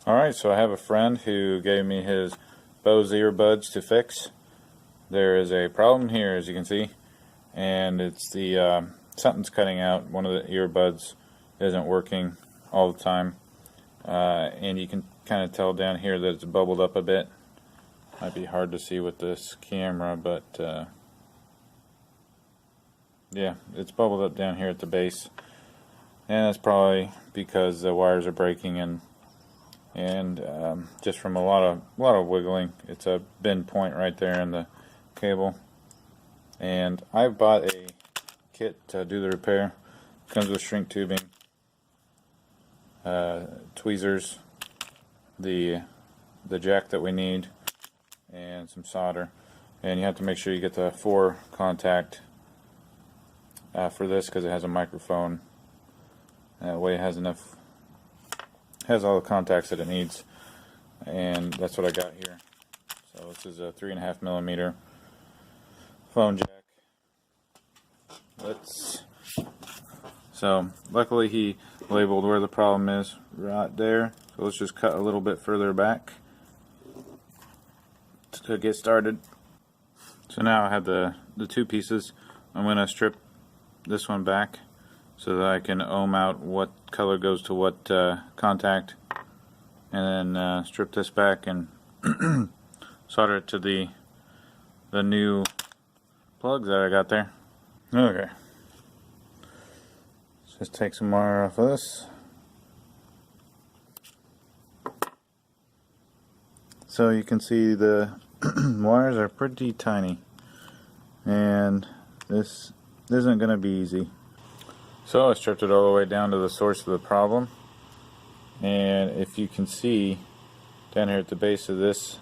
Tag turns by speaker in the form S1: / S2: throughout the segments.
S1: Alright, so I have a friend who gave me his BOSE earbuds to fix. There is a problem here, as you can see, and it's the something's cutting out. One of the earbuds isn't working all the time, and you can kind of tell down here that it's bubbled up a bit. Might be hard to see with this camera, but yeah, it's bubbled up down here at the base, and that's probably because the wires are breaking and just from a lot of wiggling. It's a bend point right there in the cable, and I bought a kit to do the repair. It comes with shrink tubing, tweezers, the jack that we need, and some solder. And you have to make sure you get the 4 contact for this, because it has a microphone. That way it has all the contacts that it needs, and that's what I got here. So this is a 3.5mm phone jack. So luckily he labeled where the problem is right there. So let's just cut a little bit further back to get started. So now I have the 2 pieces. I'm going to strip this one back so that I can ohm out what color goes to what contact, and then strip this back and solder it to the new plugs that I got there. Okay, let's just take some wire off of this. So you can see the wires are pretty tiny, and this isn't going to be easy. So I stripped it all the way down to the source of the problem, and if you can see down here at the base of this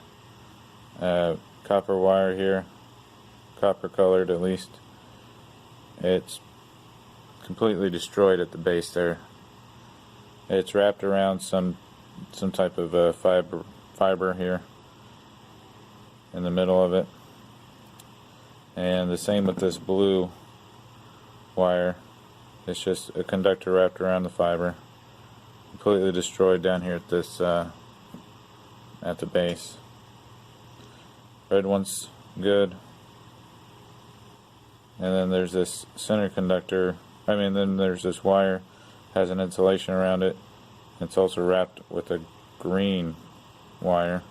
S1: copper wire here, copper colored at least, it's completely destroyed at the base there. It's wrapped around some type of fiber here in the middle of it, and the same with this blue wire. It's just a conductor wrapped around the fiber, completely destroyed down here at this at the base. Red one's good, and then there's this center conductor. Then there's this wire, has an insulation around it. It's also wrapped with a green wire.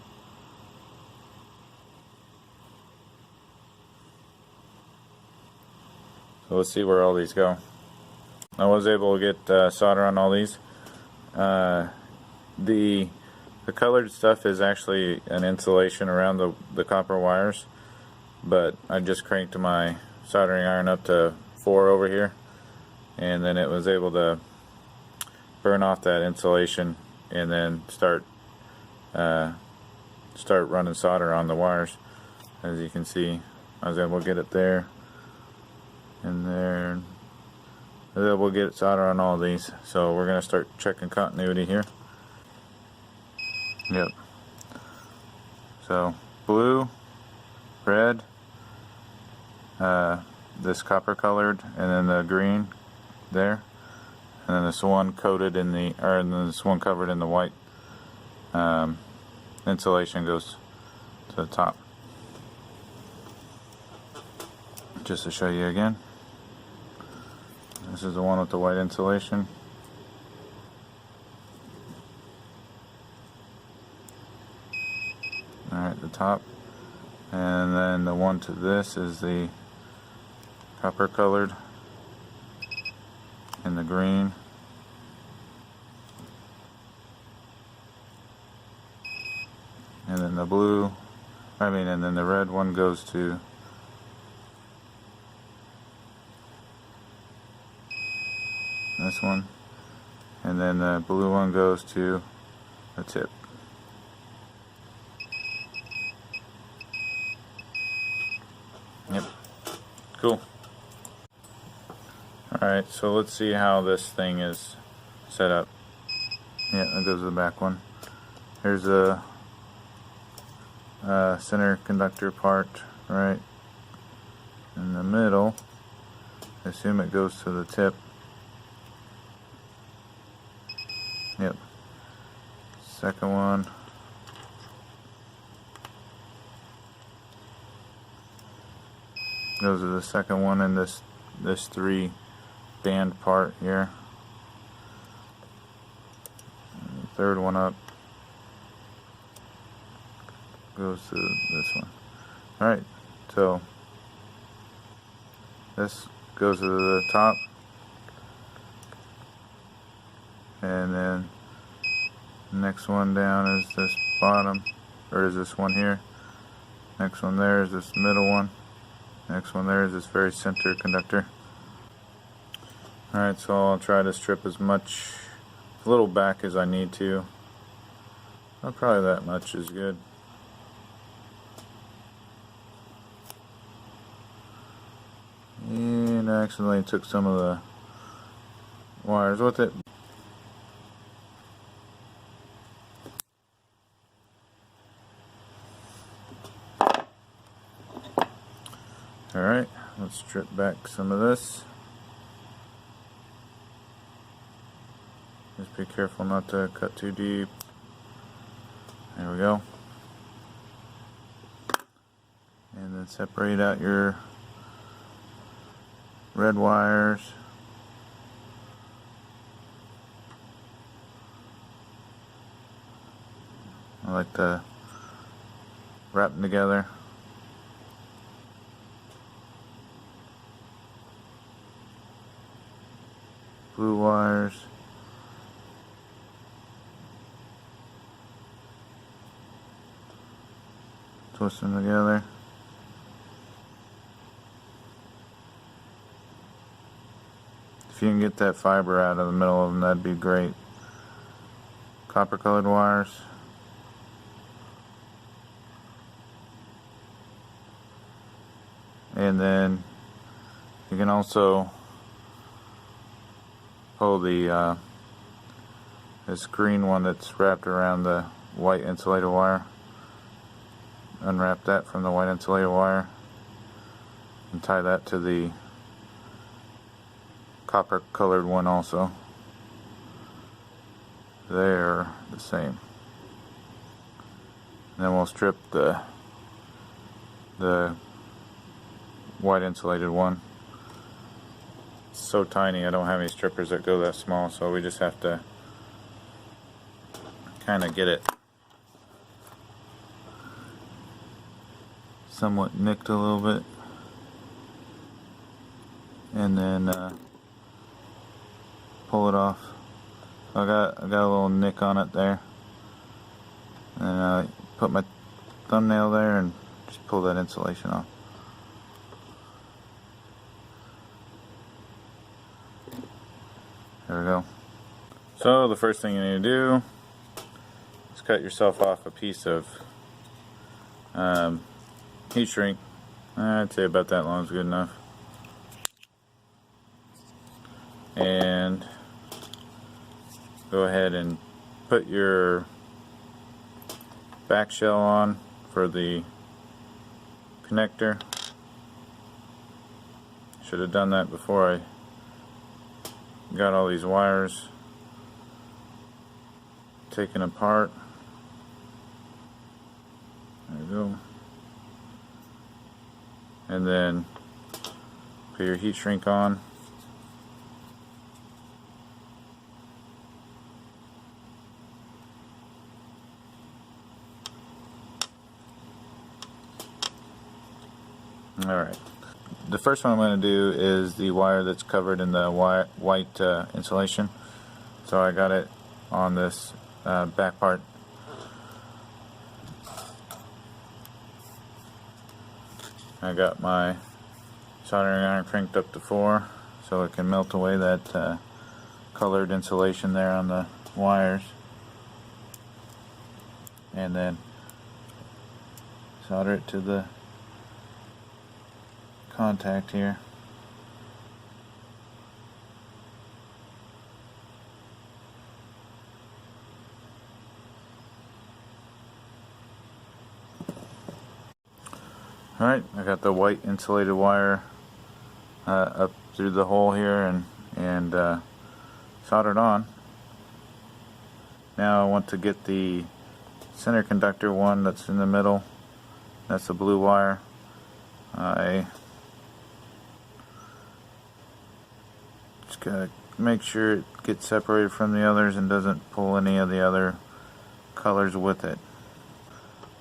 S1: So let's see where all these go. I was able to get solder on all these. The colored stuff is actually an insulation around the copper wires, but I just cranked my soldering iron up to 4 over here, and then it was able to burn off that insulation and then start running solder on the wires. As you can see, I was able to get it there and there. We'll get solder on all these. So we're going to start checking continuity here. Yep. So blue, red, this copper colored, and then the green there, and then this one coated in the, and then this one covered in the white insulation goes to the top. Just to show you again. This is the one with the white insulation. Alright, the top. And then the one to this is the copper colored and the green. And then the blue, and then the red one goes to this one, and then the blue one goes to the tip. Yep, cool. Alright, so let's see how this thing is set up. Yeah, that goes to the back one. Here's a center conductor part right in the middle. I assume it goes to the tip. Yep. Second one. Goes to the second one in this 3 band part here. And the third one up goes to this one. Alright, so this goes to the top, and then the next one down is this bottom, or is this one here. Next one there is this middle one. Next one there is this very center conductor. Alright, so I'll try to strip as little back as I need to. Well, probably that much is good. And I accidentally took some of the wires with it. Alright, let's strip back some of this. Just be careful not to cut too deep. There we go. And then separate out your red wires. I like to wrap them together. Blue wires. Twist them together. If you can get that fiber out of the middle of them, that'd be great. Copper colored wires. And then you can also pull the this green one that's wrapped around the white insulated wire. Unwrap that from the white insulated wire and tie that to the copper colored one also. They're the same. And then we'll strip the white insulated one. It's so tiny, I don't have any strippers that go that small, so we just have to kind of get it somewhat nicked a little bit, and then pull it off. I got a little nick on it there, and I put my thumbnail there and just pull that insulation off. There we go. So the first thing you need to do is cut yourself off a piece of heat shrink. I'd say about that long is good enough. And go ahead and put your back shell on for the connector. Should have done that before I got all these wires taken apart. There we go. And then put your heat shrink on. Alright. The first one I'm going to do is the wire that's covered in the white insulation. So I got it on this back part. I got my soldering iron cranked up to 4 so it can melt away that colored insulation there on the wires, and then solder it to the contact here. Alright, I got the white insulated wire up through the hole here and soldered on. Now I want to get the center conductor one that's in the middle. That's the blue wire. I just gotta make sure it gets separated from the others and doesn't pull any of the other colors with it.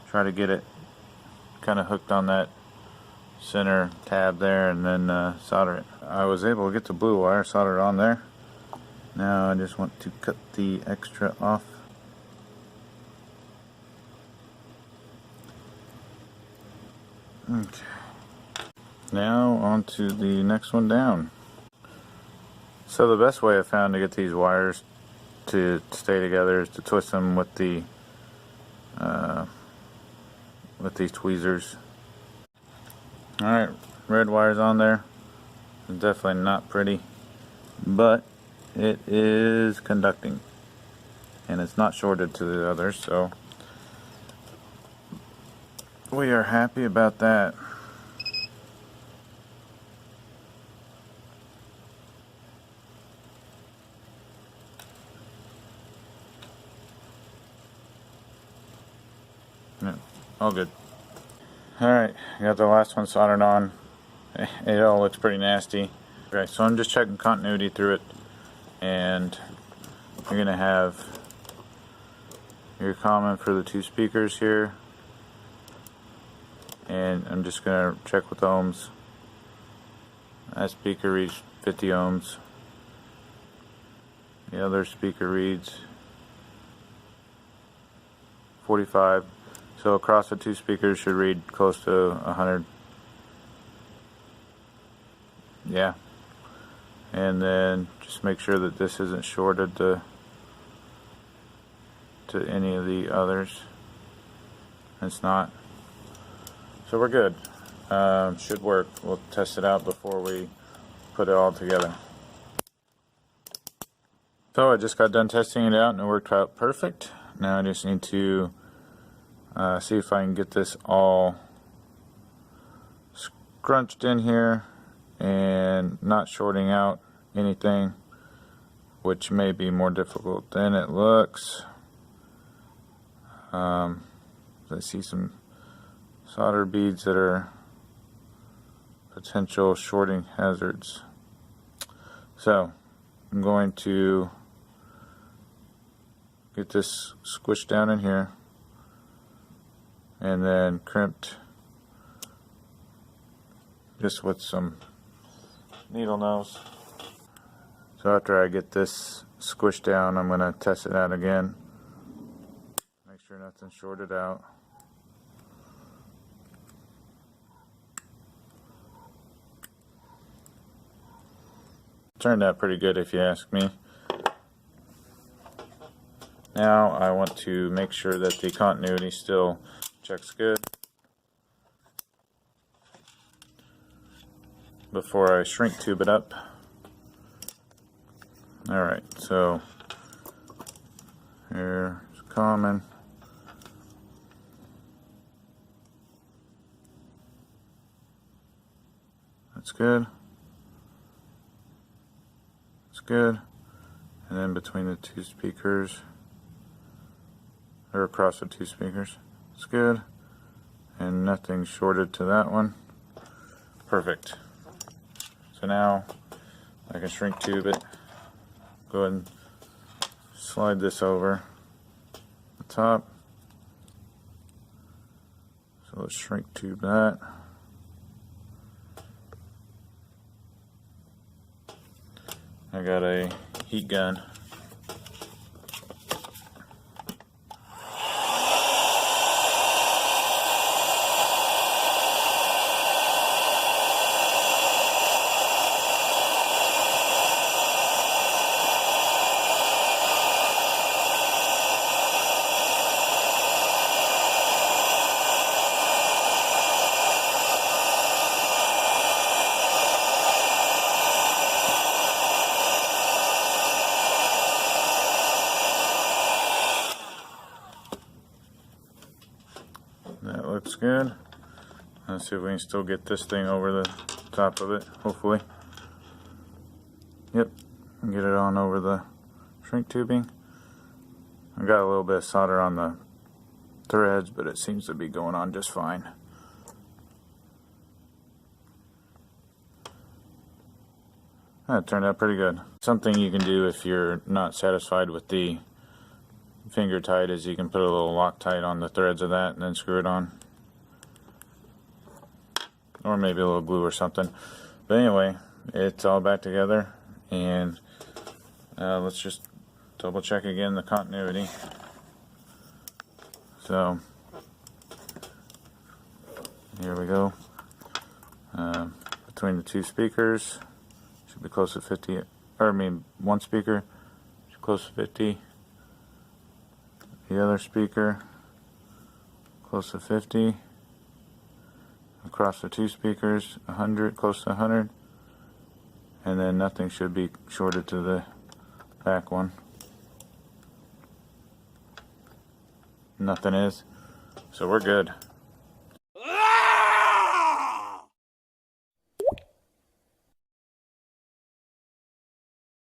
S1: Try to get it kind of hooked on that center tab there and then solder it. I was able to get the blue wire soldered on there. Now I just want to cut the extra off. Okay. Now on to the next one down. So the best way I found to get these wires to stay together is to twist them with the with these tweezers. Alright, red wire's on there. It's definitely not pretty, but it is conducting and it's not shorted to the others, so we are happy about that. Yeah, all good. Alright, got the last one soldered on. It all looks pretty nasty. Okay, so I'm just checking continuity through it, and you're going to have your common for the two speakers here, and I'm just going to check with ohms. That speaker reads 50 ohms. The other speaker reads 45. So across the two speakers should read close to 100. Yeah. And then just make sure that this isn't shorted to any of the others. It's not. So we're good. Should work. We'll test it out before we put it all together. So I just got done testing it out and it worked out perfect. Now I just need to see if I can get this all scrunched in here and not shorting out anything, which may be more difficult than it looks. I see some solder beads that are potential shorting hazards. So I'm going to get this squished down in here and then crimped just with some needle nose. So after I get this squished down, I'm going to test it out again. Make sure nothing's shorted out. Turned out pretty good if you ask me. Now I want to make sure that the continuity still checks good before I shrink tube it up. Alright, so here's common. That's good. That's good. And then between the two speakers, or across the two speakers, it's good. And nothing shorted to that one. Perfect. So now I can shrink tube it. Go ahead and slide this over the top. So let's shrink tube that. I got a heat gun. That looks good. Let's see if we can still get this thing over the top of it, hopefully. Yep, get it on over the shrink tubing. I got a little bit of solder on the threads, but it seems to be going on just fine. That turned out pretty good. Something you can do if you're not satisfied with the finger tight is you can put a little Loctite on the threads of that and then screw it on. Or maybe a little glue or something. But anyway, it's all back together, and let's just double check again the continuity. So here we go. Between the two speakers, should be close to 50, or I mean one speaker, close to 50. The other speaker, close to 50. Across the two speakers, 100, close to 100. And then nothing should be shorted to the back one. Nothing is. So we're good.